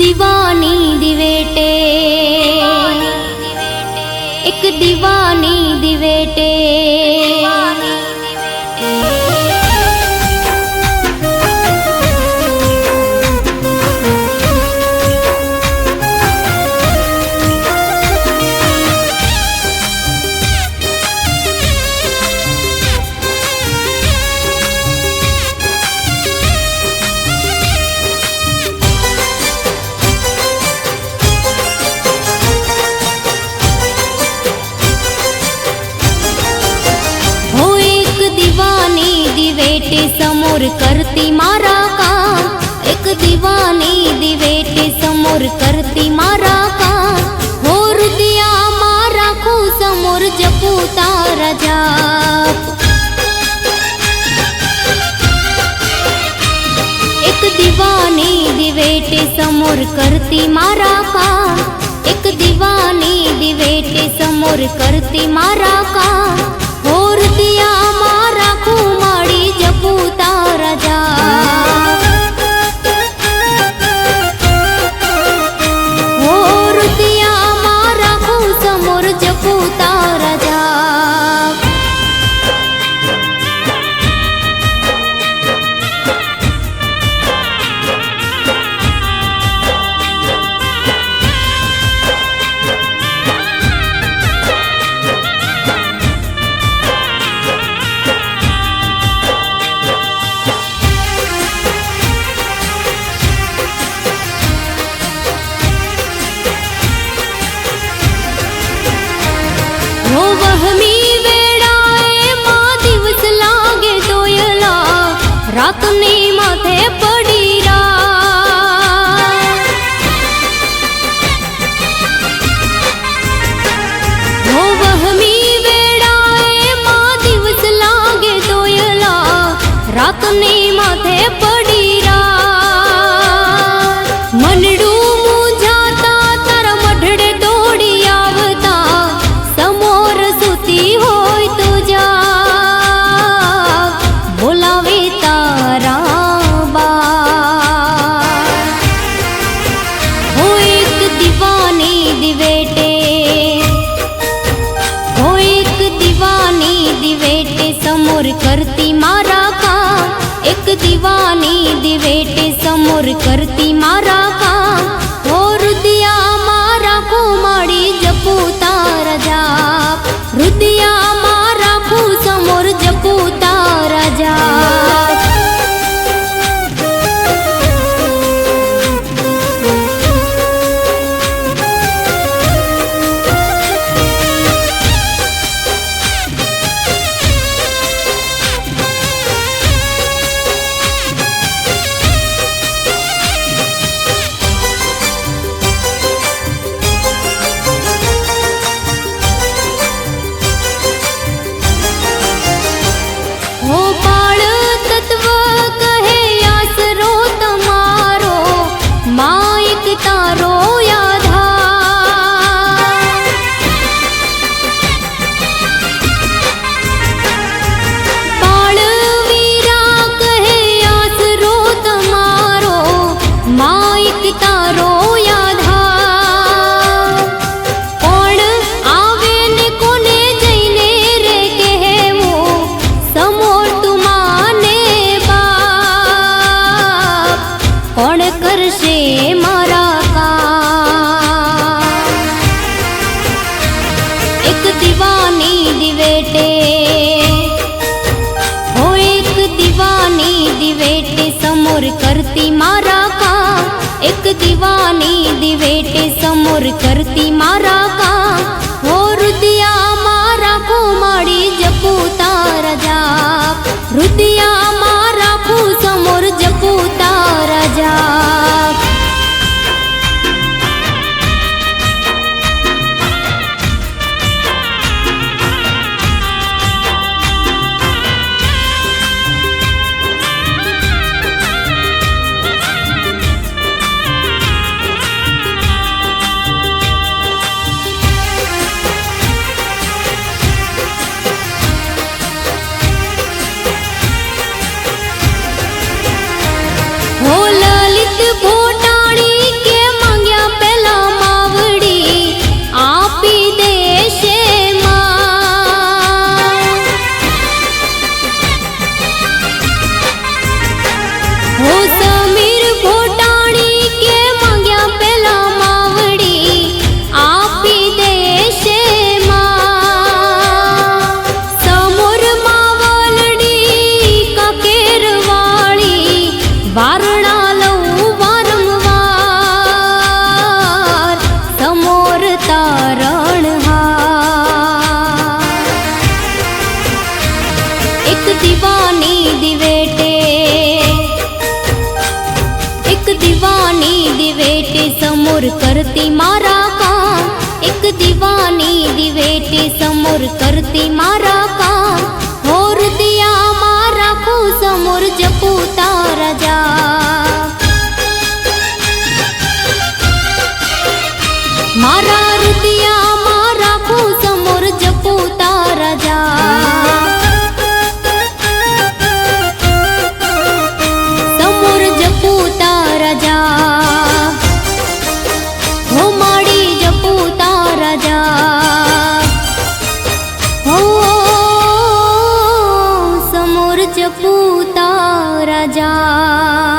दीवानी दिवेटे, एक दीवानी दिवेटे। दिवेटे समोर करती मारा काम, एक दीवानी दिवेटे समोर करती मारा काम। हो रुदिया मारा खू समोर जपू तारा जाप। एक दीवानी दिवेटे समोर करती मारा काम, एक दीवानी दिवेटे समोर करती मारा काम। हो रुदिया मारा खू माड़ी जपू तारा जाप। हो रुदिया मारा खू समोर जपू तारा जाप। हो वहमी वेड़ाए मां दिवस लागे दोयला, रात ने माथे पड़ी रात। हो वहमी वेड़ाए मां दिवस लागे दोयला, रात ने माथे पड़ी रात। मनडू मुझाता तारा मढड़े दौड़ी आवता, समोर सुती होय तो जा बोलावे तारा बाप। हो एक दीवानी दिवेटे, हो एक दीवानी दिवेटे समोर करती मारा काम, एक दीवानी दिवेटे समोर करती मारा काम। हो रुदिया मारा खू माड़ी जपू तारा जाप, रुदिया मारा खू समोर जपू तारा जाप। हो बाळ तत्व कहे आसरो तमारो, माइक तारो आधार। बाळ वीरा कहे आसरो तमारो, माइक तारो आधार। कोण आवे ने कोने जईने रे कहेवो, समोर तुमाने बाप। कोण करशे मारा काम, एक दीवानी दिवेटे, हो एक दीवानी दिवेटे समोर करती मारा काम, एक दीवानी दिवेटे समोर करती मारा काम। हो रुदिया मारा खू माड़ी जपू तारा जाप, रुदिया मारा खू समोर जपू तारा जाप। દીવાની દિવેટે સમોર કરતી મારા કામ, એક દીવાની દિવેટે સમોર કરતી મારા કામ. હોર દિયામાં રાખું સમોર જપું તારા જાપ. મારા હૃદયામાં રાખું સમોર જપું તારા જાપ. સમોર જપું તારા જાપ. હો માડી જપું તારા જાપ. હો સમોર જપું તારા જાપ.